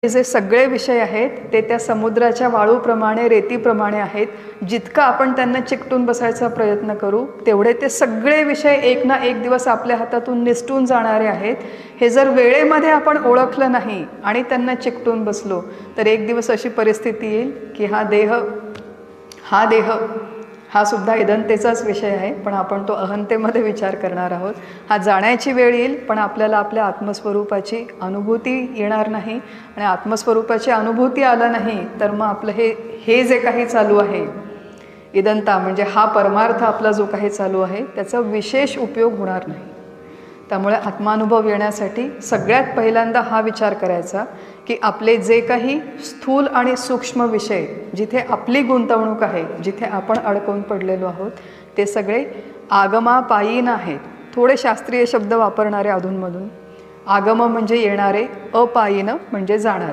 हे जे सगळे विषय आहेत ते त्या समुद्राच्या वाळूप्रमाणे रेतीप्रमाणे आहेत. जितकं आपण त्यांना चिकटून बसायचा प्रयत्न करू तेवढे ते सगळे विषय एक ना एक दिवस आपल्या हातातून निसटून जाणारे आहेत. हे जर वेळेमध्ये आपण ओळखलं नाही आणि त्यांना चिकटून बसलो तर एक दिवस अशी परिस्थिती येईल की हा देह हा सुद्धा इदंतेचाच विषय आहे, पण आपण तो अहंतेमध्ये विचार करणार आहोत. हा जाण्याची वेळ येईल, पण आपल्याला आपल्या आत्मस्वरूपाची अनुभूती येणार नाही. आणि आत्मस्वरूपाची अनुभूती आला नाही तर मग आपलं हे जे काही चालू आहे इदंता, म्हणजे हा परमार्थ आपला जो काही चालू आहे त्याचा विशेष उपयोग होणार नाही. त्यामुळे आत्मानुभव येण्यासाठी सगळ्यात पहिल्यांदा हा विचार करायचा की आपले जे काही स्थूल आणि सूक्ष्म विषय, जिथे आपली गुंतवणूक आहे, जिथे आपण अडकून पडलेलो आहोत, ते सगळे आगमापायीन आहेत. थोडे शास्त्रीय शब्द वापरणारे अधूनमधून. आगम म्हणजे येणारे, अपायीन म्हणजे जाणारे.